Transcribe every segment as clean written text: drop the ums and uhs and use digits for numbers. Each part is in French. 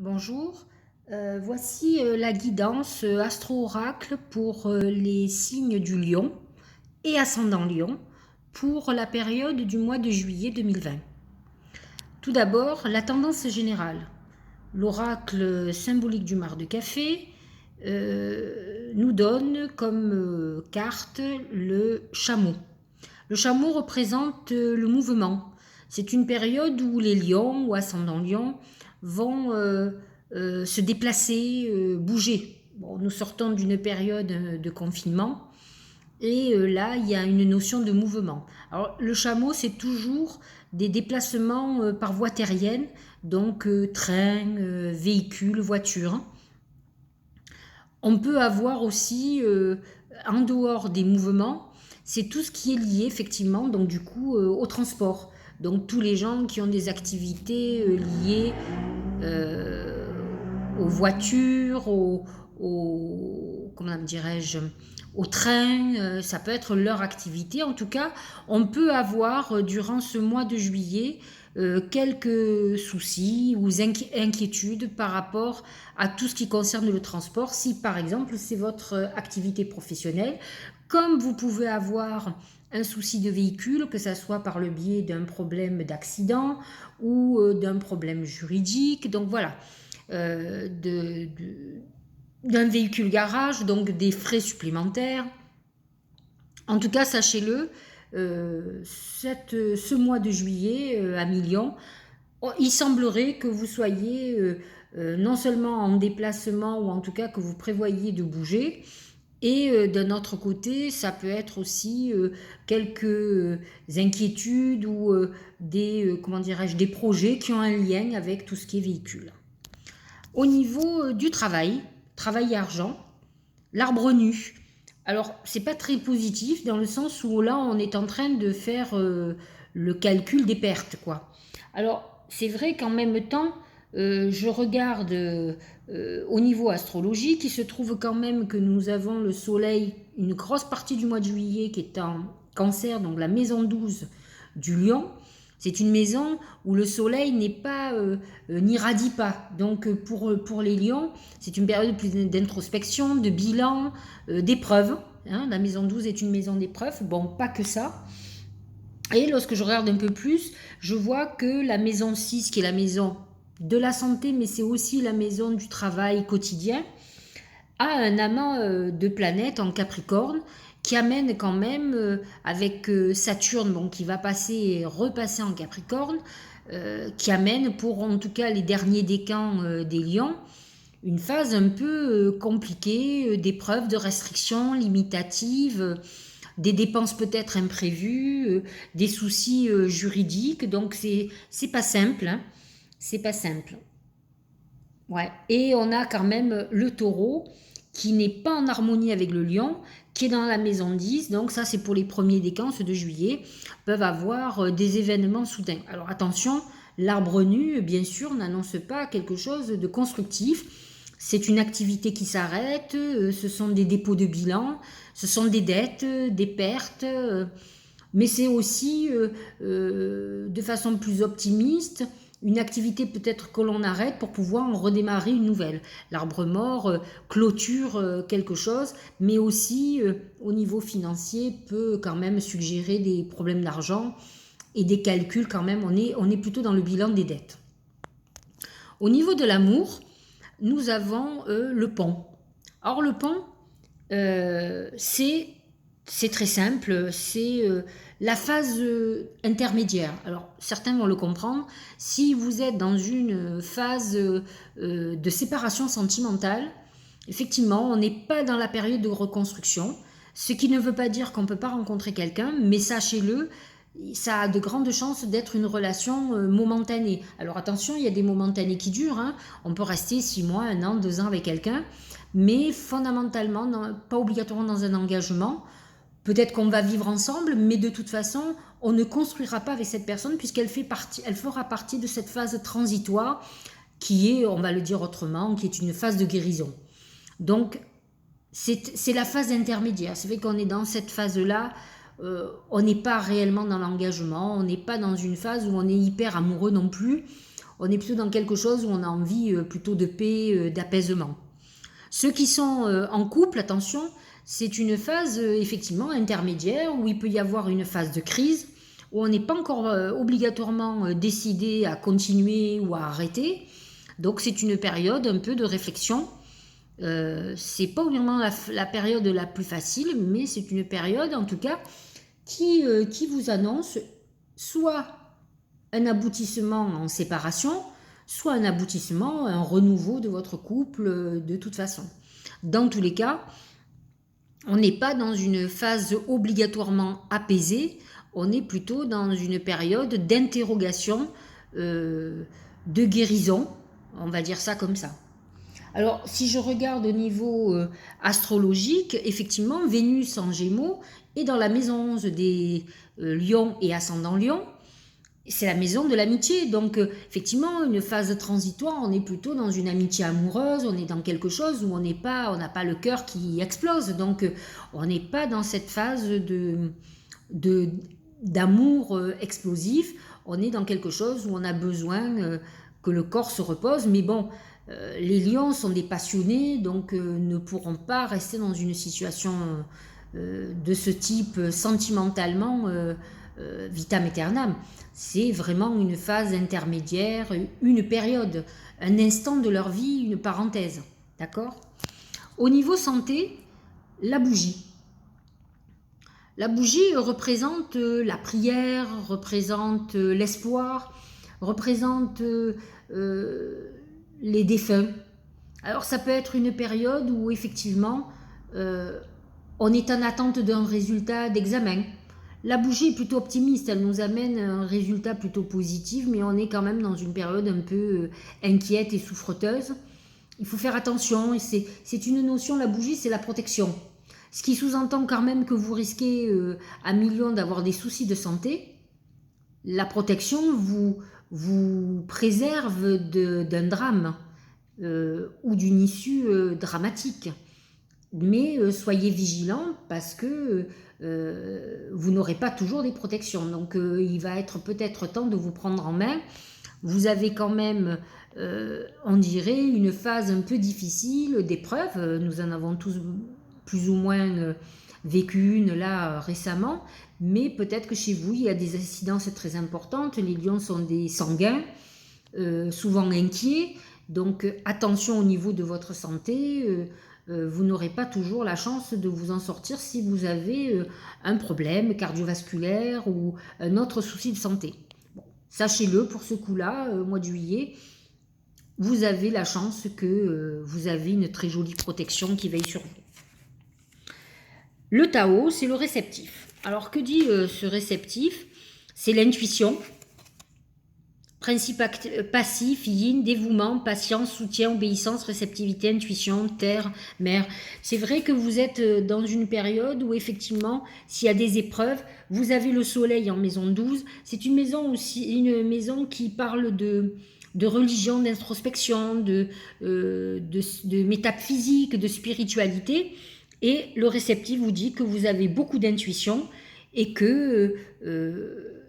Bonjour, voici la guidance astro-oracle pour les signes du Lion et ascendant Lion pour la période du mois de juillet 2020. Tout d'abord, la tendance générale. L'oracle symbolique du mar de café nous donne comme carte le chameau. Le chameau représente le mouvement. C'est une période où les lions ou ascendants lions vont se déplacer, bouger. Bon, nous sortons d'une période de confinement et là, il y a une notion de mouvement. Alors, le chameau, c'est toujours des déplacements par voie terrienne, donc train, véhicule, voiture. On peut avoir aussi, en dehors des mouvements, c'est tout ce qui est lié effectivement, donc du coup, au transport. Donc tous les gens qui ont des activités liées euh, aux voitures, comment dirais-je, au train, ça peut être leur activité. En tout cas, on peut avoir durant ce mois de juillet quelques soucis ou inquiétudes par rapport à tout ce qui concerne le transport, si par exemple c'est votre activité professionnelle, comme vous pouvez avoir un souci de véhicule, que ce soit par le biais d'un problème d'accident ou d'un problème juridique. Donc voilà, d'un véhicule garage, donc des frais supplémentaires. En tout cas, sachez-le, ce mois de juillet à Million, il semblerait que vous soyez non seulement en déplacement ou en tout cas que vous prévoyez de bouger. Et d'un autre côté, ça peut être aussi quelques inquiétudes ou comment dirais-je, des projets qui ont un lien avec tout ce qui est véhicule. Au niveau du travail et argent, l'arbre nu. Alors, c'est pas très positif dans le sens où là, on est en train de faire le calcul des pertes, quoi. Alors, c'est vrai qu'en même temps, je regarde au niveau astrologique, il se trouve quand même que nous avons le soleil, une grosse partie du mois de juillet qui est en cancer, donc la maison 12 du lion. C'est une maison où le soleil n'est pas, n'irradie pas. Donc pour les lions, c'est une période plus d'introspection, de bilan, d'épreuves. Hein. La maison 12 est une maison d'épreuves. Bon, pas que ça. Et lorsque je regarde un peu plus, je vois que la maison 6, qui est la maison de la santé, mais c'est aussi la maison du travail quotidien, a un amas de planètes en Capricorne qui amène quand même, avec Saturne, bon, qui va passer et repasser en Capricorne, qui amène pour en tout cas les derniers décans des lions, une phase un peu compliquée, d'épreuves, de restrictions limitatives, des dépenses peut-être imprévues, des soucis juridiques. Donc c'est pas simple, hein. C'est pas simple. Ouais. Et on a quand même le taureau qui n'est pas en harmonie avec le lion, qui est dans la maison 10. Donc ça, c'est pour les premiers décans, ceux de juillet, peuvent avoir des événements soudains. Alors attention, l'arbre nu, bien sûr, n'annonce pas quelque chose de constructif. C'est une activité qui s'arrête, ce sont des dépôts de bilan, ce sont des dettes, des pertes, mais c'est aussi, de façon plus optimiste, une activité peut-être que l'on arrête pour pouvoir en redémarrer une nouvelle. L'arbre mort clôture quelque chose, mais aussi au niveau financier peut quand même suggérer des problèmes d'argent et des calculs quand même. On est plutôt dans le bilan des dettes. Au niveau de l'amour, nous avons le pont. Or le pont, c'est très simple, c'est la phase intermédiaire. Alors certains vont le comprendre, si vous êtes dans une phase de séparation sentimentale, effectivement, on n'est pas dans la période de reconstruction, ce qui ne veut pas dire qu'on ne peut pas rencontrer quelqu'un, mais sachez-le, ça a de grandes chances d'être une relation momentanée. Alors attention, il y a des momentanés qui durent, hein. On peut rester 6 mois, 1 an, 2 ans avec quelqu'un, mais fondamentalement, pas obligatoirement dans un engagement. Peut-être qu'on va vivre ensemble, mais de toute façon, on ne construira pas avec cette personne puisqu'elle elle fera partie de cette phase transitoire qui est, on va le dire autrement, qui est une phase de guérison. Donc, c'est la phase intermédiaire. C'est vrai qu'on est dans cette phase-là, on n'est pas réellement dans l'engagement, on n'est pas dans une phase où on est hyper amoureux non plus. On est plutôt dans quelque chose où on a envie plutôt de paix, d'apaisement. Ceux qui sont en couple, attention, c'est une phase effectivement intermédiaire où il peut y avoir une phase de crise, où on n'est pas encore obligatoirement décidé à continuer ou à arrêter. Donc c'est une période un peu de réflexion. C'est pas vraiment la période la plus facile, mais c'est une période en tout cas qui vous annonce soit un aboutissement en séparation, soit un aboutissement, un renouveau de votre couple de toute façon. Dans tous les cas, on n'est pas dans une phase obligatoirement apaisée, on est plutôt dans une période d'interrogation, de guérison, on va dire ça comme ça. Alors, si je regarde au niveau astrologique, effectivement, Vénus en Gémeaux est dans la maison 11 des Lions et ascendant Lion. C'est la maison de l'amitié. Donc, effectivement, une phase transitoire, on est plutôt dans une amitié amoureuse, on est dans quelque chose où on n'a pas le cœur qui explose. Donc, on n'est pas dans cette phase d'amour explosif. On est dans quelque chose où on a besoin que le corps se repose. Mais bon, les lions sont des passionnés, donc ne pourront pas rester dans une situation de ce type sentimentalement vitam aeternam. C'est vraiment une phase intermédiaire, une période, un instant de leur vie, une parenthèse. D'accord ? Au niveau santé, la bougie. La bougie représente la prière, représente l'espoir, représente les défunts. Alors ça peut être une période où effectivement on est en attente d'un résultat d'examen. La bougie est plutôt optimiste, elle nous amène un résultat plutôt positif, mais on est quand même dans une période un peu inquiète et souffreteuse. Il faut faire attention, c'est une notion, la bougie c'est la protection. Ce qui sous-entend quand même que vous risquez à millions d'avoir des soucis de santé. La protection vous préserve d'un drame ou d'une issue dramatique. Mais soyez vigilants parce que vous n'aurez pas toujours des protections. Donc il va être peut-être temps de vous prendre en main. Vous avez quand même, on dirait, une phase un peu difficile d'épreuve. Nous en avons tous plus ou moins vécu une là récemment. Mais peut-être que chez vous, il y a des incidences très importantes. Les lions sont des sanguins, souvent inquiets. Donc attention au niveau de votre santé. Vous n'aurez pas toujours la chance de vous en sortir si vous avez un problème cardiovasculaire ou un autre souci de santé. Bon, sachez-le, pour ce coup-là, au mois de juillet, vous avez la chance que vous avez une très jolie protection qui veille sur vous. Le Tao, c'est le réceptif. Alors, que dit ce réceptif? C'est l'intuition. Principe passif, yin, dévouement, patience, soutien, obéissance, réceptivité, intuition, terre, mer. C'est vrai que vous êtes dans une période où effectivement, s'il y a des épreuves, vous avez le soleil en maison 12. C'est une maison aussi, une maison qui parle de religion, d'introspection, de métaphysique, de spiritualité. Et le réceptif vous dit que vous avez beaucoup d'intuition et que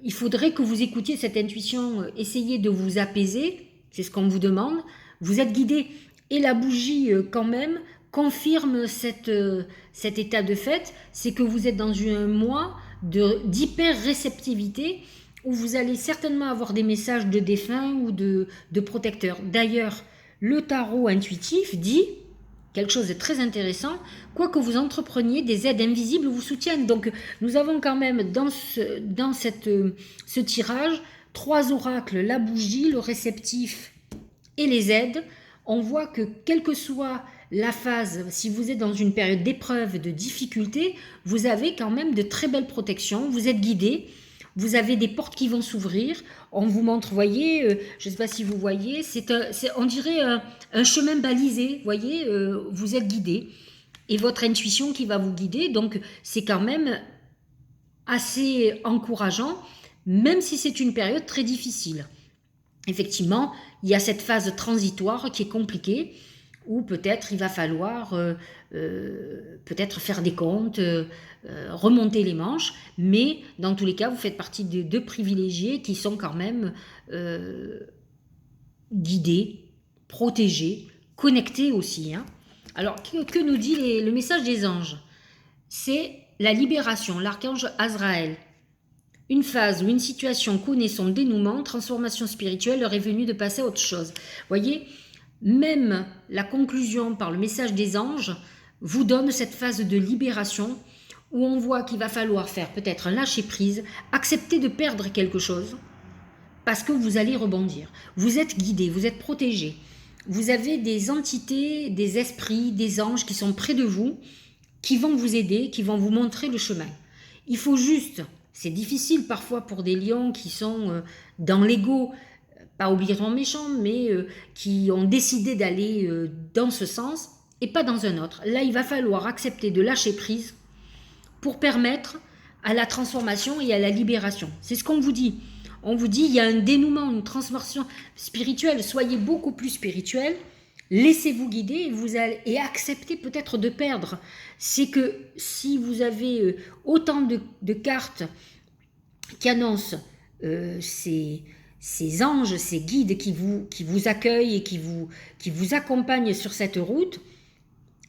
il faudrait que vous écoutiez cette intuition, essayez de vous apaiser, c'est ce qu'on vous demande, vous êtes guidé. Et la bougie, quand même, confirme cet état de fait, c'est que vous êtes dans un mois d'hyper-réceptivité où vous allez certainement avoir des messages de défunts ou de protecteurs. D'ailleurs, le tarot intuitif dit quelque chose de très intéressant, quoi que vous entrepreniez, des aides invisibles vous soutiennent. Donc nous avons quand même dans ce tirage 3 oracles, la bougie, le réceptif et les aides. On voit que quelle que soit la phase, si vous êtes dans une période d'épreuve, de difficulté, vous avez quand même de très belles protections, vous êtes guidé. Vous avez des portes qui vont s'ouvrir. On vous montre, voyez, je ne sais pas si vous voyez, on dirait un chemin balisé, voyez, vous êtes guidé. Et votre intuition qui va vous guider, donc c'est quand même assez encourageant, même si c'est une période très difficile. Effectivement, il y a cette phase transitoire qui est compliquée, où peut-être il va falloir peut-être faire des comptes, remonter les manches, mais dans tous les cas, vous faites partie de 2 privilégiés qui sont quand même guidé, protégé, connecté aussi. Hein. Alors, que nous dit le message des anges? C'est la libération, l'archange Azraël. Une phase ou une situation connaît son dénouement, transformation spirituelle, leur est venue de passer à autre chose. Voyez, même la conclusion par le message des anges vous donne cette phase de libération où on voit qu'il va falloir faire peut-être un lâcher-prise, accepter de perdre quelque chose, parce que vous allez rebondir. Vous êtes guidé, vous êtes protégé. Vous avez des entités, des esprits, des anges qui sont près de vous, qui vont vous aider, qui vont vous montrer le chemin. Il faut juste, c'est difficile parfois pour des lions qui sont dans l'ego, pas obligatoirement méchants, mais qui ont décidé d'aller dans ce sens et pas dans un autre. Là, il va falloir accepter de lâcher prise pour permettre à la transformation et à la libération. C'est ce qu'on vous dit. On vous dit, il y a un dénouement, une transformation spirituelle. Soyez beaucoup plus spirituel. Laissez-vous guider et acceptez peut-être de perdre. C'est que si vous avez autant de cartes qui annoncent ces anges, ces guides qui vous accueillent et qui vous accompagnent sur cette route,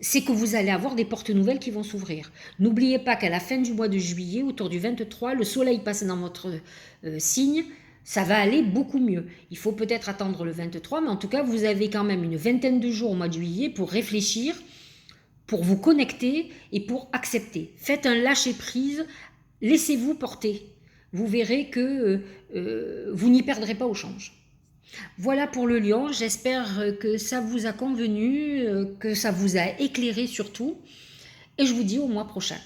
c'est que vous allez avoir des portes nouvelles qui vont s'ouvrir. N'oubliez pas qu'à la fin du mois de juillet, autour du 23, le soleil passe dans votre signe, ça va aller beaucoup mieux. Il faut peut-être attendre le 23, mais en tout cas, vous avez quand même une vingtaine de jours au mois de juillet pour réfléchir, pour vous connecter et pour accepter. Faites un lâcher-prise, laissez-vous porter. Vous verrez que vous n'y perdrez pas au change. Voilà pour le lion, j'espère que ça vous a convenu, que ça vous a éclairé surtout, et je vous dis au mois prochain.